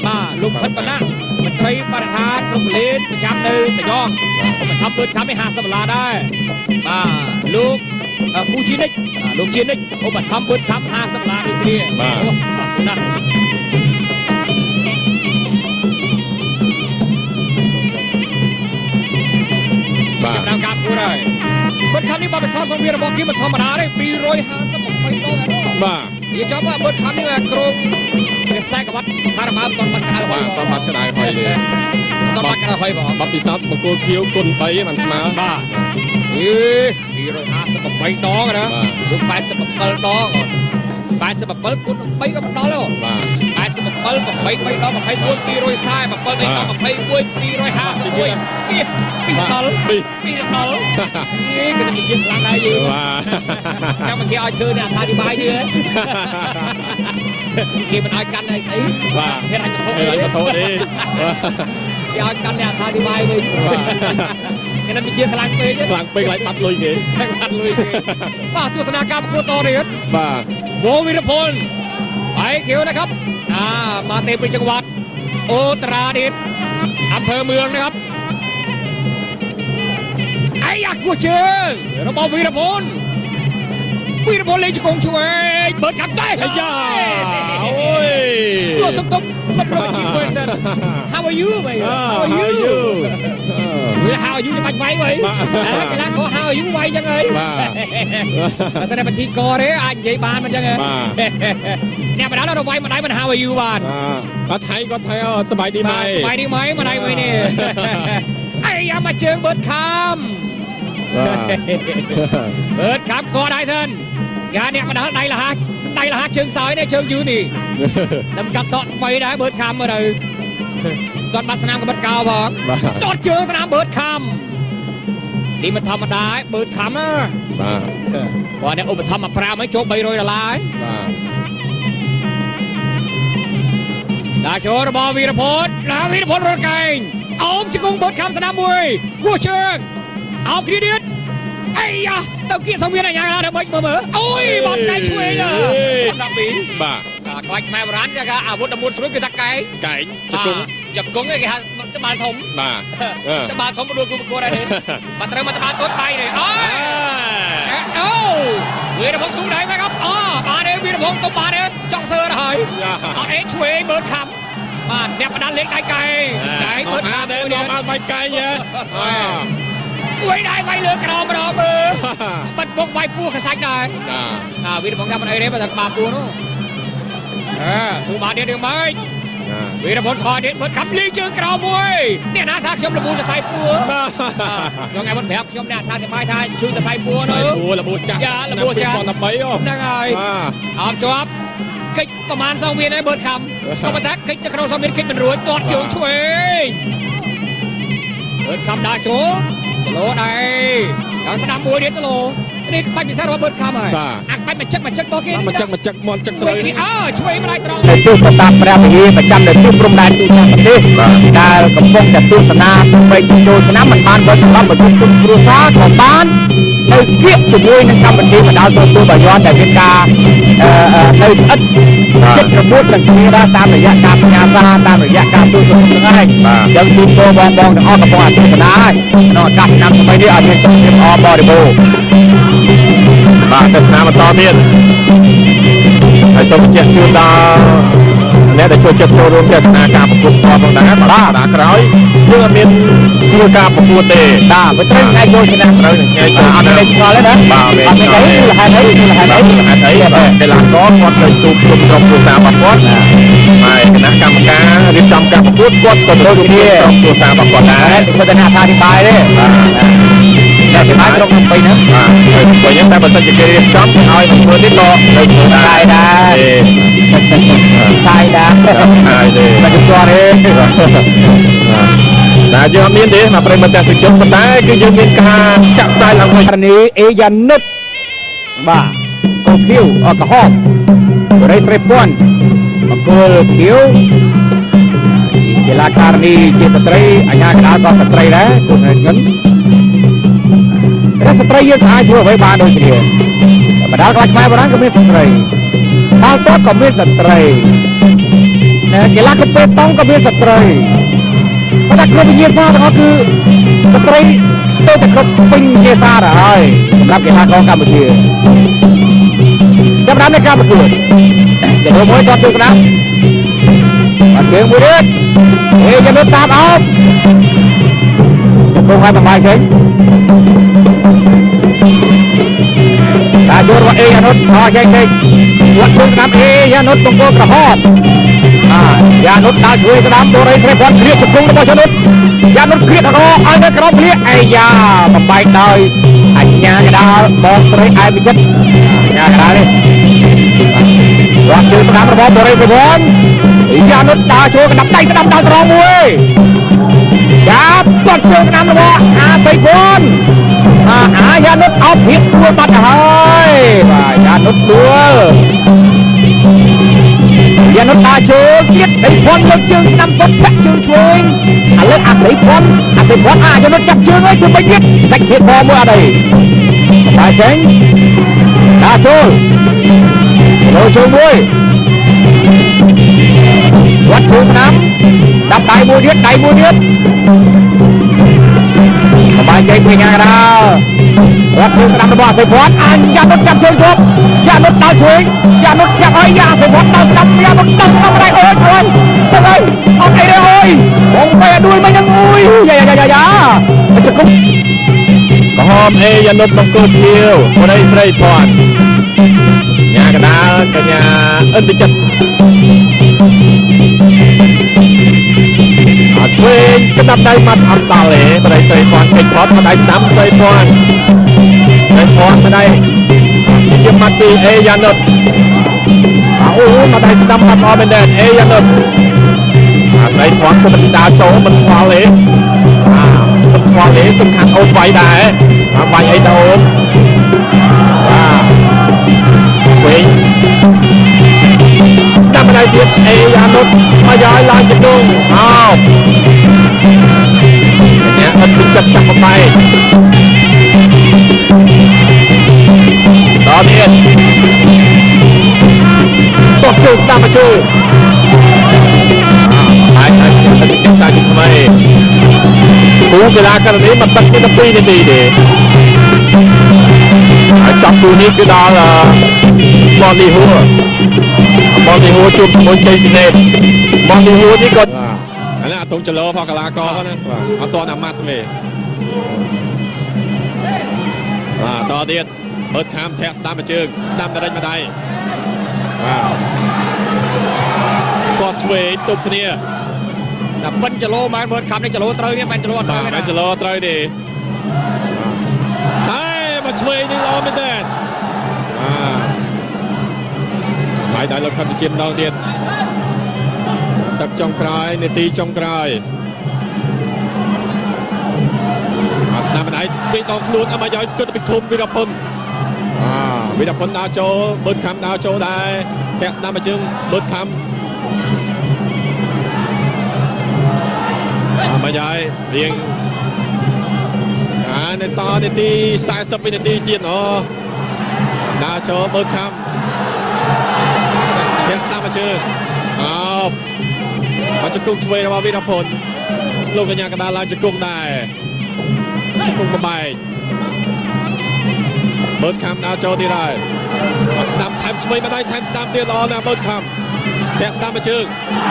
បាទលោកផិតបណ្ណៈមន្ត្រីបរិស្ថានគ្រប់លេនប្រចាំនៅប្រយ៉ងឧបត្ថម្ភបឺតខំនេះ$50ដែរបាទលោកគូជីនិចលោកជីនិចឧបត្ថម្ភបឺតខំ$50ដូចគ្នាបាទអរគុណណាស់បាទតាមការគួរហើយបឺតខំនេះបបិសាសង្វៀនរបស់គេមិនធម្មតាទេ250បាទនិយាយចំថាបឺតខំនេះក្រុមគេខ្សែក្បាត់ថារបាំតបាត់ក្តៅហើយតបាត់ក្តៅហើយទេតបាត់ក្តៅហើយបងបបិសាសបង្គោលខៀវគុណ3មិនស្មើបាទ258ដងណាលោក87ដង87គុណ3ក៏មិនដល់ទេបាទ87 8 3ដង24 240 7 3ដង21 251 2ដល់2ដល់នេះគឺនិយាយខ្លាំងដែរយើងបាទចាំមកគេឲ្យឈើនេះអធិប្បាយយើងគេមិនឲ្យកាន់អីបាទហេតុអញទៅធុទេគេឲ្យកាន់អ្នកអធិប្បាយវិញបាទគេនឹងជាខ្លាំងពេកខ្លាំងពេកlạiបាត់លុយគេបាត់លុយគេបាទទស្សនាការប្រកួតតទៀតបាទវវីរភុនហើយខៀវนะครับមកទេពីจังหวัดអូត្រាឌីតអำเภอเมืองนะครับអាយ៉ាគួជើងរបស់វីរភុនលេងជង្គង់ឆ្វេងបឺតកាប់តែអាយ៉ាអូយស្រួលសុំទុំមិនរកជីមួយសិន How are you វិញ How are you វា How are you ចាំបាច់វាយវិញកីឡាករ How are you វាយចឹងហើយបាទតែតែពិធីកទេអាចនិយាយបានមិនចឹងអ្នកបណ្ដាលដល់វាយម្ដាយមិន How are you បានបាទថៃគាត់ថៃសบายดีไหมសบายดีไหมម្ដាយវិញនេះអាយ៉ាមកជើងបឺតខំបឺតខំស្គាល់ដែរសិនយ៉ាអ្នកបណ្ដាលដៃលះជើងសោយនេះជើងយឺនេះតាមកាត់សក់ថ្មីដែរបឺតខំមើលទៅគាត់បាត់ស្នាមក្បិតកោផងតតជើងស្នាមបឺតខំនេះមិនធម្មតាឯងបឺតខំណាបាទគាត់នេះឧបត្ថម្ភ5ឲ្យចូល$300ហើយបាទដាក់ចូលរបស់វីរភុនរត់កែងអោបជង្គង់បឺតខំស្នាមមួយគោះជើងអោបគ្នាទៀតអាយ៉ាទៅគៀកសង្វៀនអាយ៉ាងណាដើម្បីមើលអូយបត់កែងឆ្វេង12បាទខ្លាចខ្មែរបុរាណគេថាអាវុធដ៏មុតស្រួយគឺថាកែងជង្គង់គេហៅត្បាល់ធំបាទត្បាល់ធំមកដួលគូប្រកួតដែរបាទត្រូវមកត្បាល់តូចបាយនេះអូវីរភុនស៊ូដែរមកបាទទេវីរភុនទៅបាទទេចង់សើហើយអត់អេឆ្វេងបឺតខំបាទអ្នកបដាលេខដៃកែងបឺតខំទេនាំឲ្យបាច់កែងវាយដែរវាយលើក្រោមម្ដងមើលបិទមុខវាយពោះខ្សាច់ដែរវីរភុនថាមិនអីទេបើថាក្បាលពោះនោះស៊ូបានទៀតរឿងម៉េចវីរភុនថយទៀតបិទខំលីជើងក្រោមមួយអ្នកណាថាខ្ញុំលបួនសរសៃពោះចង់ឲ្យមិនប្រាប់ខ្ញុំអ្នកថាតែបាយថាឈឺសរសៃពោះនោះលបួនចាស់លបួនចាស់ហ្នឹងហើយអត់ជាប់កិច្ចប្រហែលសងវាឯងបឺតខំក៏ប៉ុន្តែកិច្ចនៅក្នុងសងវាកិច្ចមិនរួចទាត់ជើងឆ្វេងបឺតខំដាក់ចូលចលោដែរដល់ស្ដាប់មួយទៀតចលោនេះក្បាច់ពិសេសរបស់បឺតខំហើយអាក្បាច់មកចឹកបោះគេមកចឹកមន់ចឹកស្រួយឆ្វេងម្ដាយត្រង់នៅទស្សនៈព្រះវិហារប្រចាំនៅទីព្រំដែនទូទាំងប្រទេសដែលកំពុងតែទស្សនាពេកចូលឆ្នាំមិនបានបើសម្រាប់ប្រជុំគុំគ្រួសារក៏បាននៅគៀកជាមួយនឹងកម្មវិធីបណ្ដាលទទួលបាយ័នដែលមានការនៅស្អិតចិត្តរបួសទាំងគ្នាដែរតាមរយៈការផ្ញើសារតាមរយៈការទូទាំងហ្នឹងឯងយើងជូនពរបងទាំងអស់កំពុងអធិស្ឋានហើយក្នុងឱកាសឆ្នាំថ្មីនេះឲ្យមានសុខភាពល្អបរិបូរណ៍បាទទស្សនាបន្តទៀតហើយសូមជម្រាបជូនដល់អ្នកដែលចូលចិត្តចូលរួមទស្សនាការប្រកួតផ្ទាល់ផងដែរបាទដល់ក្រោយយើងអត់មានធ្វើការប្រកួតទេបាទវាត្រូវថ្ងៃចូលឆ្នាំត្រូវនឹងថ្ងៃចូលអត់មានឆ្ងល់ទេណាបាទអត់មានអីគឺហេតុអីកីឡាករគាត់ទៅទូជុំក្រុមគ្រួសាររបស់គាត់ហើយគណៈកម្មការរៀបចំការប្រកួតគាត់ក៏ចូលរួមក្រុមគ្រួសាររបស់គាត់ដែរគាត់តែថាអធិប្បាយទេបាទតែបាយក្រុម3ហ្នឹងបាទ3ហ្នឹងតែបើសិនជាគេរៀបចំឲ្យធ្វើនេះក៏នៅធ្វើដែរ ใช่นะใช่เลยแต่จุดตัวนี้แต่ยังมีดีมาเป็นมันจะสุดยอดมันได้คือยังมีการจับใจหลังมือนี้เอยันนุชบ้าโกคิวออกกระหอบเรสเรปอนโกคิวกีฬาการนี้เจสตรีอันยากระดาษก็สตรีนะคุณเงินแต่สตรียังหาช่วยไว้บ้านโดยเฉลี่ยแต่บรรดากลายมาบรรดาก็มีสตรีบางตัวก็มีสตรีกีฬากระเป๋าต้องก็มีสตรีเพราะถ้าครบเยซ่าก็คือสตรีสเตจะครบเป็นเยซ่าเลยสำหรับกีฬากองกัมพูชีจำนำในการประกวดจะดูมวยตอนจบนะมาเชิงมวยเด็ดจะเดินตามเอาจะคงให้มันมาเฉยตาโจรว่ายานุษพอใช่ใช่วัดเชิงสนามยานุษตรงโกกระหอบยานุษดาวช่วยสนามตัวไรเสร็จบอลเคลียร์จุดตรงระเบิดยานุษยานุษเคลียร์ทางออกไอ้เด็กกระโดดเคลียร์ไอ้ยาต่อไปได้ไอ้ยากระดาษบอลสไลด์ไอ้พิจิตยากระดาษเลยวัดเชิงสนามระเบิดตัวไรเสร็จบอลยานุษดาวช่วยกระดับใจสนามดาวตรองมวยยาตัดเชิงสนามระเบิดใส่บอลยานุษเอาผิดตัวตัดหายยานุษตัวยานุษตาโจเกียรติใส่พรเลือกจึงนำต้นแพะจึงช่วยเลือกใส่พรยานุษจับจึงไอ้ถึงไปยึดแต่เขียนพอเมื่อใดตาเชงตาโจโลช่วยมวยวัดชูสนามดับไดมูเดียดสบายใจเป็นไงกันนะวัดเชิงสนามระบาดใส่พอดยานุษจับเชิงชกยานุษดาวช่วยยานุษจับไอ้ยาใส่พอดดาวสนามยานุษดาวสนามอะไรโอ้ยเป็นไงเอาไอ้เลยโอ้ยมองไปดูมันยังอุ้ยอย่ามันจะกุ้งก็หอมยานุษบังกุฎเดียวคนได้ใส่พอดงากระดาษกันยาดิจัดช่วยกระดับได้มัดอันตาเหล่มาได้ใส่พรเป็นพอดมาได้น้ำใส่พรมาได้ยิ่งมัดตียานุษโอ้มาได้น้ำมัดออเป็นแดนยานุษใส่พรก็มันดาวโชว์มันพอเหล่มันพอเหล่ตุกขันโอนไฟได้ไฟไอ้ดาววิ่งน้ำมาได้เทียบยานุษมาย้ายลายจะดุงเนี่ยมันติดจับไปตอนนี้ตบจูสตาร์มาจูหายมันติดจับทำไมตัวเวลาการนี้มันตั้งที่ตั้งปีนี่ดีจับตัวนี้คือดาราบอลลีหัวจุ่มบนใจสิเนตบอลลีหัวที่กดอันนั้นตรงเจริญพอกลากรก็นะเอาตัวนำมัดเลยต่อเดียดเปิดคำแทะสตาร์มาเชิงสตาร์มาได้มาได้ก็ช่วยตุบเนี่ยแต่เป็นจะโลมาเปิดคำในจะโลเตยเนี่ยมันจะโลเตยมันจะโลเตยดีได้มาช่วยนี่เราไม่ได้หมายได้เราทำจิมดาวเดียดตักจงกลายในตีจงกลายสนามไหนตีตองคลุนเอามาย้อยก็จะเป็นคุมวิรพลดาวโจเบิร์ดคำดาวโจได้แกสนามมาจึงเบิร์ดคำมาย้อยเรียงในซอในตีสายสับในตีจีนดาวโจเบิร์ดคำแกสนามมาจึงเขาจะกุ้งช่วยเราวิรพลลูกกัญญากระดาษลายจะกุ้งได้จะกุ้งมาใบเบิร์ดคำดาวโจดีได้สนามแทมช่วยมาได้แทมสนามเดียร์ล้อนะเบิร์ดคำแต่สนามมาจึง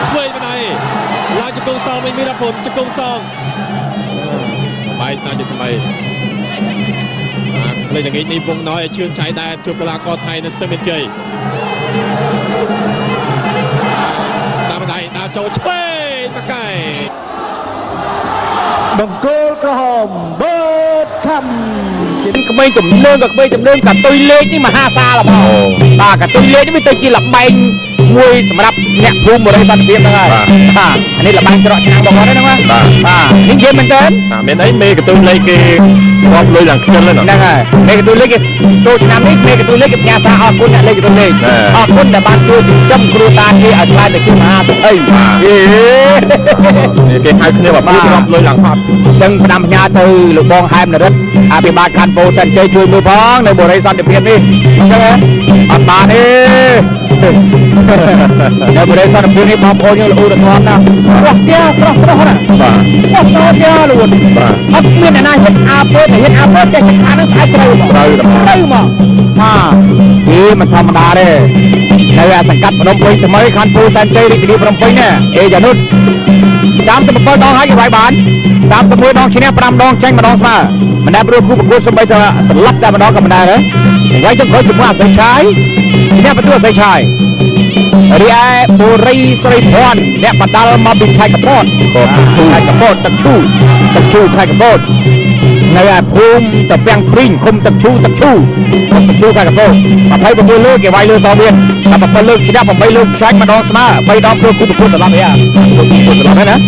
ช่วยมาได้ลายจะกุ้งซองไม่มีวิรพลจะกุ้งซองใบซาจะทำไมเลยอย่างนี้นี่วงน้อยเชื่อใจได้จุดเวลากอไทยในสเตอร์เมนเจย์ดาวโจช่วยมาไกลบังโกลกระหอมเบิร์ดคำจีนก็ไม่จุ่มเนื่องกับตุยเล็กนี่มา5 ซาละพอกับตุยเล็กนี่ไม่ตุยจีนหลับใบ មួយសម្រាប់អ្នកភូមិបរិយាសន្តិភាពហ្នឹងហើយបាទអានេះលបាញ់ច្រកឆ្នាំងបងប្អូនហ្នឹងណាបាទនេះនិយាយមែនតើមានអីមេកន្ទុយលេខគេរាប់លុយឡើងខ្ជិលហ្នឹងហើយមេកន្ទុយលេខគេចូលឆ្នាំនេះមេកន្ទុយលេខគេផ្ញើសារអរគុណអ្នកលេខកន្ទុយលេខអរគុណដែលបានជួយចិញ្ចឹមគ្រួសារគេឲ្យឆ្លើយទៅជាមហាសេដ្ឋីគេហៅគ្នាว่าរាប់លុយឡើងហត់អញ្ចឹងផ្ដាំផ្ញើទៅលោកបងហែមនរិទ្ធអភិបាលខណ្ឌពោធិ៍សែនជ័យជួយមើលផងនៅបរិយាសន្តិភាពនេះអញ្ចឹងអត់បានទេនៅបរិយាសន្តិភាពនេះបងប្អូនយើងល្អរធំណាស់ស្រស់ទៀតស្រស់ណាស់បាទស្រស់ទៀតលួនបាទអត់មានអ្នកណាហ៊ានអាពើតែហ៊ានអាពើចេះតែខាងនឹងស្អែកត្រូវមកមិនធម្មតាទេនៅសង្កាត់ភ្នំពេញថ្មីខណ្ឌពោធិ៍សែនជ័យរាជធានីភ្នំពេញនេះអេយ៉ានុត37ដងហើយគេវាយបាន31ដងឈ្នះ5ដងចាញ់1ដងស្មើមិនដែលព្រោះគូប្រកួតសំបីតែសន្លប់តែម្ដងក៏មិនដែរទេថ្ងៃចុងក្រោយជាមួយអាស័យឆាយឈ្នះបន្ទូអាស័យឆាយរីឯបូរីស្រីភ័ណ្ឌអ្នកបដាល់មកពីខេត្តកំពតទឹកឈូខេត្តកំពតនៅឯភូមិតាពាំងព្រីងឃុំទឹកឈូខេត្តកំពត29លើកគេវាយលើសមានតែ7លើកឈ្នះ8លើកចាញ់1ដងស្មើ3ដងព្រោះគូប្រកួតសន្លប់ហ៎សន្លប់ហើយណា3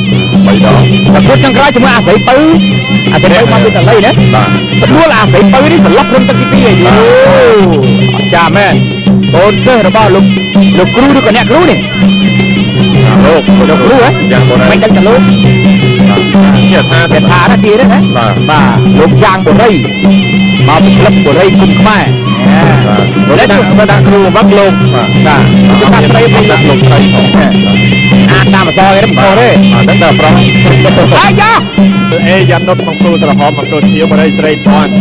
ដងប្រកួតចុងក្រោយជាមួយអាស័យពៅមកពីតលៃណាស្រួលអាស័យពៅនេះសន្លប់ក្នុងទឹកទី2យូចាមែនបូនសិស្សរបស់លោកគ្រូឬក៏អ្នកគ្រូនេះលោកគ្រូហ៎យ៉ាងបូនមិនដឹងតែលោកជាថាណាទីនេះណាបាទលោកយ៉ាងបូរីមកពីក្លឹបបូរីគុំខ្មែរបាទដាក់គ្រូវឹកលោកបាទគឺថាស្រីពីលោកស្រីអាតាមអសរគេមិនខុសទេហ្នឹងតែប្រុសអាយ៉ាអេយ៉ានុតមកគ្រូត្រហមមកគ្រូជាបរិយស្រីភ័ណ្ឌ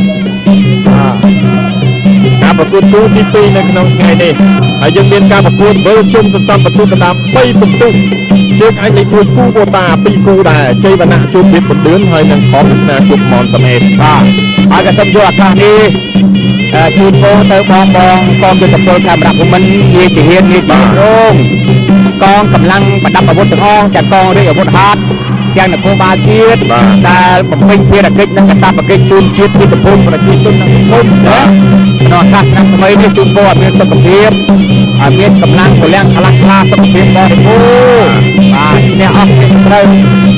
ការប្រកួតគូទី2នៅក្នុងថ្ងៃនេះហើយយើងមានការប្រកួតវើជុំសន្សំបន្ទុកកណ្ដាល3បន្ទុកជើងអាចលេខ1គូបូតា2គូដែរជ័យវណ្ណៈជួបភាពបណ្ឌឿនហើយនឹងខំស្នាជួបមនសមេតបាទហើយក៏សូមយកឱកាសនេះជូនពរទៅបងកងយុទ្ធពលកាមេរ៉ាភូមិន្ទនាយទាហាននាយបារងកងកម្លាំងប្រដាប់អាវុធទាំងអស់ទាំងកងរាជអាវុធហត្ថទាំងនគរបាលជាតិដែលបំពេញភារកិច្ចនិងកាតព្វកិច្ចជូនជាតិមាតុភូមិប្រជាជននិងសង្គមណាក្នុងឱកាសឆ្នាំថ្មីនេះជូនពរឲ្យមានសុខភាពឲ្យមានកម្លាំងពលំខ្លាំងក្លាសុខភាពបរិបូរណ៍បាទអ្នកអស់គ្នាត្រូវ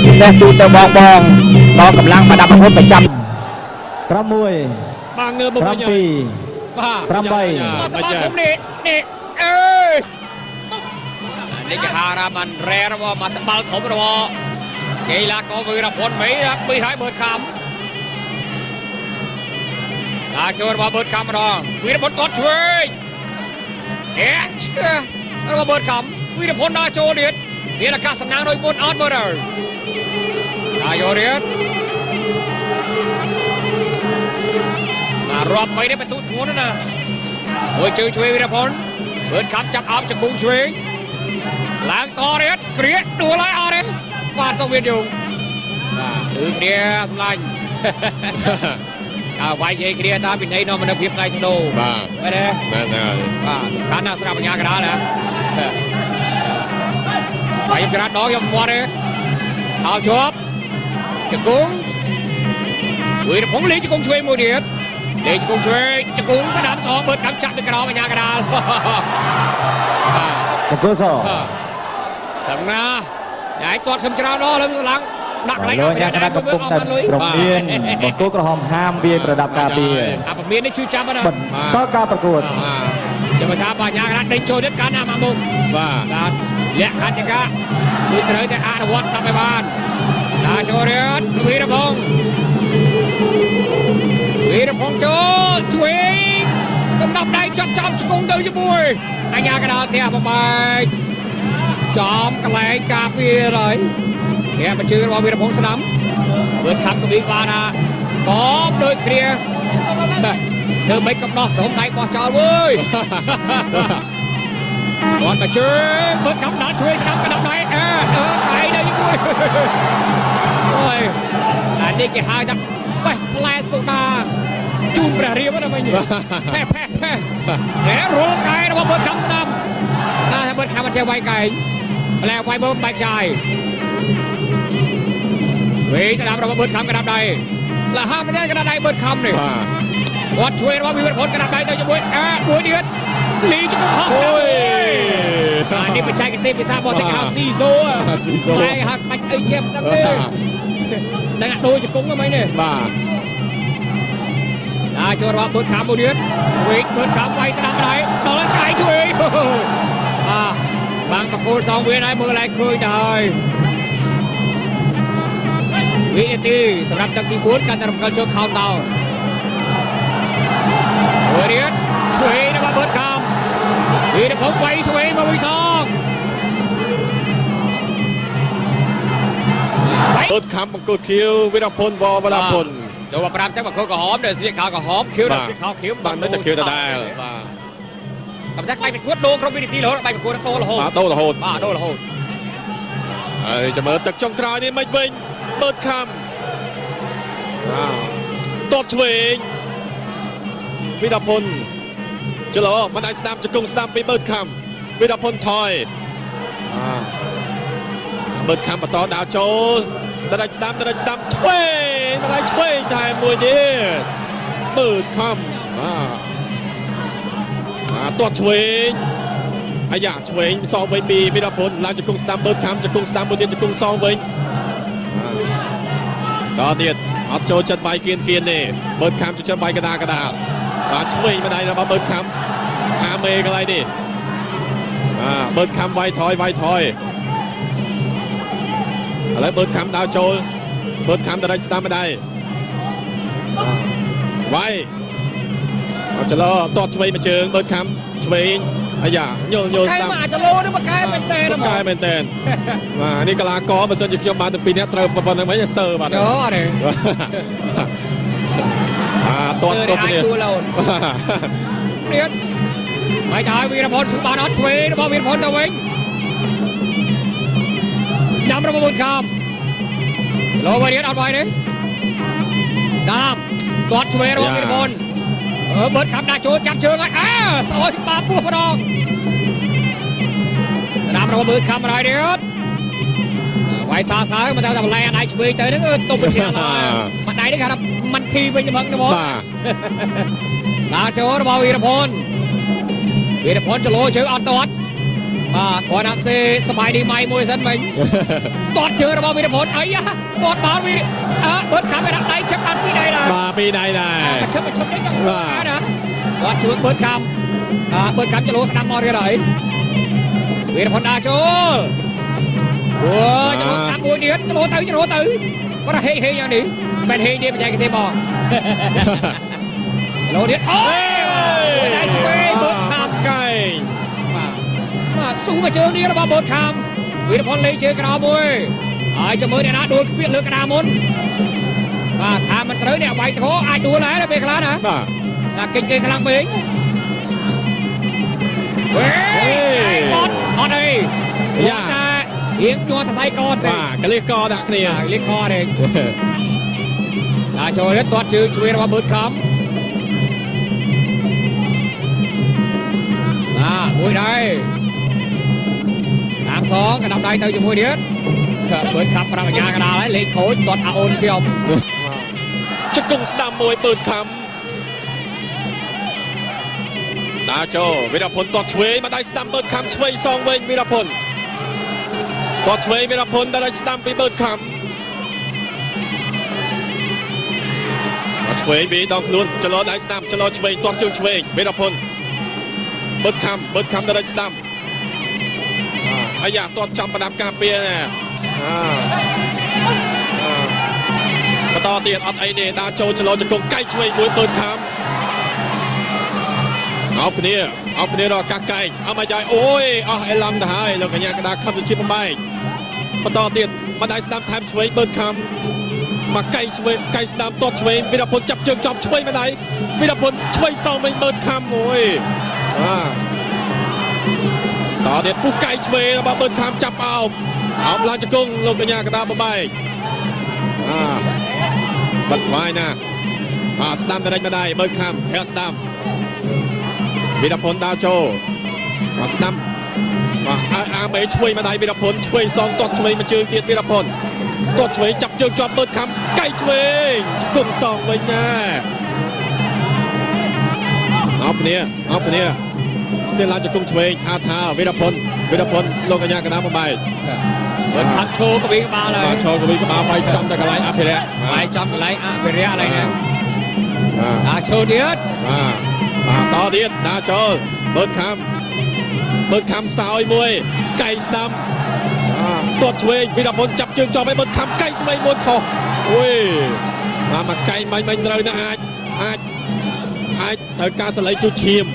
ពិសេសទូទៅបងកម្លាំងប្រដាប់អាវុធប្រចាំ6បាទងើបមកវិញ7 8នេះអើយនេះគេហៅថាមិនរ៉ែរបស់មកត្បាល់ធំរបស់កីឡាករវីរភ័ណ្ឌមីដាក់ពីហើយបើខំដាក់ចូលរបស់បើខំម្ដងវីរភ័ណ្ឌគាត់ជួយរបស់បើខំវីរភ័ណ្ឌដាក់ចូលទៀតមានឱកាសសំណាងដោយមុនអត់មើលដល់យកទៀតរាប់បីនេះបន្ទូធ្ងន់ណាមួយជើងឆ្វេងវីរភ័ណ្ឌបើខំចាប់អោបចង្គង់ឆ្វេងឡើងតរៀតគ្រាដួលហើយអត់ទេបាទសូមវាយងបាទគឺគ្នាសម្លាញ់វាយនិយាយគ្នាតាមពីនៃនាំមនុស្សភាពថ្ងៃធ្នូបាទមែនទេមែនហើយបាទសំខាន់ណាស់ស្រាប់បញ្ញាកដាលណាបាយក្រាដដងខ្ញុំមាត់ទេអោបជាប់ចង្គង់វីរភ័ណ្ឌលេងចង្គង់ឆ្វេងមួយទៀតលេងចង្គង់ឆ្វេងចង្គង់ស្ដាប់សងបើកម្មចាក់ពីក្រោមបញ្ញាកដាលបកសតាមណាយាយគាត់ខំច្រើនដល់ឡើងឡើងដាក់កន្លែងលោកអ្នកគណៈកំពុងតែប្រមានបង្គោលក្រហមហាមវាប្រដាប់ការពារអាប្រមាននេះជួយចាំណាតការប្រកួតចាំថាបញ្ញាកណាដេញចូលនេះកាន់ណាមកមុខបាទលក្ខខណ្ឌចង្កាគឺត្រូវតែអនុវត្តស្ដាប់ឲ្យបានដាក់ចូលរៀនវីរភ័ណ្ឌចូលជួយកំដប់ដៃចាប់ចំឆ្កងទៅជាមួយបញ្ញាកណាផ្ទះបំបាយចំកន្លែងការពារហើយអ្នកបញ្ជើរបស់វីរភ័ណ្ឌស្ដាំមើលខំកវីបានណាបបដូចគ្នាធ្វើមិនកំដោះស្រោមដៃបោះចោលវើយគាត់បញ្ជើមើលខំដាក់ជួយស្ដាំកណ្ដាប់ដៃដៃទៅជាមួយអូយអានេះគេហៅថាបេះផ្លែសូដាជូនព្រះរាមណាមិញផេររុលកែរបស់មើលខំស្ដាំតែមើលខំមកចេះវាយកែងម្លែវាយមើលបែកចាយវិញស្ដាប់របស់មើលខំកណ្ដាប់ដៃលះហាមិនដែរកណ្ដាប់ដៃមើលខំនេះគាត់ជួយរបស់វីរភ័ណ្ឌកណ្ដាប់ដៃទៅជាមួយមួយទៀតលីជុំហោះអូយអានេះ នេះបច្ចេកទេសភាសាបរទេសគេហៅស៊ីโซតែហាក់បាច់អីជាមិនដឹងទេដឹងដូចជង្គង់ហ្នឹងនេះបាទចូលរាប់បុតខាំមួយទៀតជួយបុតខាំវាយស្ដាប់ដែរដល់កាយជួយបាំងបកគោលសងវាហើយមើលឡើងឃើញទៅហើយវិនាទីសម្រាប់ទឹកទី4កាន់តែរំកិលចូល countdown មួយទៀតជួយរបស់បុតខាំវីរភពវាយជួយមកវិញសងបុតខាំបង្គោលខៀវវីរភពវរភុនចូលមក5ទឹកបង្គោលក្រហមដែលស្លៀកខោក្រហមខៀវដែលស្លៀកខោខៀវបានតែខៀវដដែលបាទតែបែកប្រកួតដូរគ្រប់វិនាទីរហូតបែកប្រកួតដូររហូតដូររហូតហើយចាំមើលទឹកចុងក្រោយនេះមិនវិញបុតខាំតតឆ្វេងវីរភុនចលោមិនអាចស្ដាប់ជង្គង់ស្ដាប់ពីបុតខាំវីរភុនថយបុតខាំបន្តដើរចូលដល់ស្ដាប់ឆ្វេងដល់ឆ្វេងតែមួយទៀតបុតខាំតតឆ្វេងអាយ៉ាឆ្វេងសងវិញពីវីរភុនឡើងជង្គង់ស្ដាប់បុតខាំជង្គង់ស្ដាប់មួយទៀតជង្គង់សងវិញដល់ទៀតអត់ចូលចិត្តបាយគៀនទេបុតខាំចូលចិត្តបាយកដាបាទឆ្វេងម្ដាយរបស់បុតខាំអាមេកន្លែងនេះបុតខាំវាយថយឥឡូវបុតខាំដើរចូលបុតខាំទៅស្ដាំម្ដាយវាយអត់ចលោតតឆ្វេងមួយជើងបុតខាំឆ្វេងអាយ៉ាញល់ស្ដាំចលោនេះបកែមែនតើបាទនេះកីឡាករបើសិនជាខ្ញុំបានទៅ2នាក់ត្រូវប៉ុណ្្នឹងមិនសើបាទយោអរេតតទៅនេះទៀតហើយតែវីរភុនសុបានអត់ឆ្វេងរបស់វីរភុនទៅវិញញ៉ាំរបស់បុតខាំលោវារៀនអត់វាយទេតាមទាត់ឆ្វេងរបស់វីរភុនបុតខាំដាក់ចូលចាប់ជើងហើយស្អុយបាពោះម្ដងស្ដាប់របស់បុតខាំហើយទៀតវាយសើមកតែបន្លែដៃឆ្វេងទៅហ្នឹងទុំបញ្ជាក់ហើយមកដៃនេះគេថាមិនធីវិញហ្មងណាបងដាក់ចូលរបស់វីរភុនចលោជើងអត់ទាត់បាទគាត់ណាសេសបាយឌីម៉ៃមួយសិនមិញទាត់ជើងរបស់វីរភុនអីទាត់បានបុតខាំគេដាក់ដៃចាប់បានពីរដៃដែរបាទពីរដៃដែរឈប់នេះចង់ណាគាត់ជួយបុតខាំចលោស្ដាប់មកទៀតហើយវីរភុនដាក់ចូលចលោស្ដាប់មួយទៀតចលោទៅគាត់ហេយ៉ាងនេះមិនហេទេបច្ចេកទេសបងចលោទៀតអូយដៃឆ្វេងបុតខាំកែងបាទស៊ូមកជើងនេះរបស់បុតខាំវីរភុនលេងជើងក្រោមមួយហើយចាំមើលអ្នកណាដួលខ្ពៀកលើកដាមុនបាទថាមិនត្រូវអ្នកវាយធោអាចដួលដែរពេលខ្លះណាបាទកិច្ចគេខ្លាំងពេកអត់អីយ៉ារៀងញ័រសរសៃកទេបាទកលិះកដាក់គ្នាកលិះកទេដាក់ចូលទាត់ជើងឆ្វេងរបស់បុតខាំមួយដែរតាមសងកណ្ដាប់ដៃទៅជាមួយទៀតបុតខាំប្រាំអាញាកណ្ដាលហើយលេខខូចទាត់អាអូនខ្ញុំជង្គង់ស្ដាំមួយបុតខាំដាក់ចូលវីរភុនទាត់ឆ្វេងមកដៃស្ដាំបុតខាំឆ្វេងសងវិញវីរភុនទាត់ឆ្វេងវីរភុនដល់ដៃស្ដាំពីបុតខាំឆ្វេងពីដងខ្លួនចលោដៃស្ដាំចលោឆ្វេងទាត់ជើងឆ្វេងវីរភុនបុតខាំដល់ស្ដាំអាយ៉ាទាត់ចំប្រដាប់ការពារណែបន្តទៀតអត់អីទេដើរចូលចលោជង្គង់កៃឆ្វេងមួយបុតខាំអោបគ្នារកកាសកែងអមយាយអូយអស់អេឡង់ទៅហើយលោកកញ្ញាកដាខំទៅជាបំបែកបន្តទៀតមកដៃស្ដាំថែមឆ្វេងបុតខាំមកកៃឆ្វេងកៃស្ដាំទាត់ឆ្វេងវីរភុនចាប់ជើងចំឆ្វេងមកដៃវីរភុនឆ្វេងសងវិញបុតខាំអូយតទៀតពុះកៃឆ្វេងរបស់បុតខាំចាប់អោបឡើងជង្គង់លោកកញ្ញាកដាបបែកបាត់ស្វាយណាស្ដាំទៅម្ដាយបុតខាំហែស្ដាំវីរភុនដើរចូលស្ដាំអាមេឆ្វេងម្ដាយវីរភុនឆ្វេងសងទាត់ឆ្វេងមួយជើងទៀតវីរភុនទាត់ឆ្វេងចាប់ជើងជាប់បុតខាំកៃឆ្វេងជង្គង់សងវិញណាអោបគ្នា មានឡើងជង្គង់ឆ្វេងអាថាវីរភុនលោកកញ្ញាកណាបំបី เปิดคันโชว์กบีกมาเลย ចូលកវីក្បាលវាយចំតែកន្លែងអភិរក្ស ไปจำอะไรไปเรียอะไรเนี่ยโชว์เดียด តទៀតដាចូលបើកខំសោយមួយកៃស្ដាំទាត់ឆ្វេងវីរភុនចាប់ជើងជាប់ឲ្យបើកខំកៃស្វែងមួយខុសអូយមកកៃមិនត្រូវណាអាចត្រូវការសលៃជួយឈាម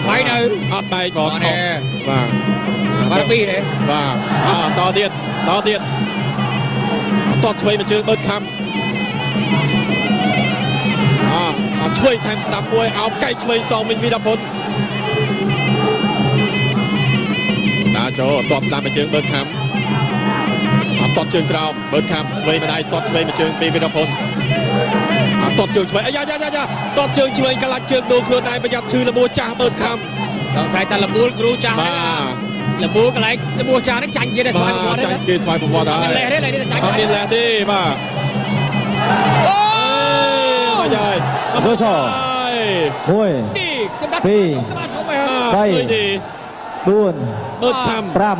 ไปเนอะ អត់បែកបងខុសបាទ บาร์บี้เลย បាទតទៀតទាត់ឆ្វេងមកជើងបើកខំឆ្វេងថែមស្ដាប់មួយអោបកៃឆ្វេងសងវិញវីរភុនដាចូលទាត់ស្ដាប់មកជើងបើកខំទាត់ជើងក្រោមបើកខំឆ្វេងម្ដាយទាត់ឆ្វេងមកជើងពីវីរភុនទាត់ជើងឆ្វេងអាយ៉ាទាត់ជើងឆ្វេងកន្លាច់ជើងដូនខ្លួនឯងប្រយ័ត្នឈឺលបួចាស់បើកខំ สงสัยแต่ละบูลครูจ้าละบูกันไรละบูจ้านี่จังเยอะได้สบายกว่า ចាញ់គេស្វ័យប្រវត្តិហើយ เละได้เลยนี่จัง អត់មានលះទេបាទ โอ้ មកយាយ មើលសមួយ นี่คุณดัด ពីរ มาชมไหมครับ 3 ឃើញទេ 4 បើកខំ 5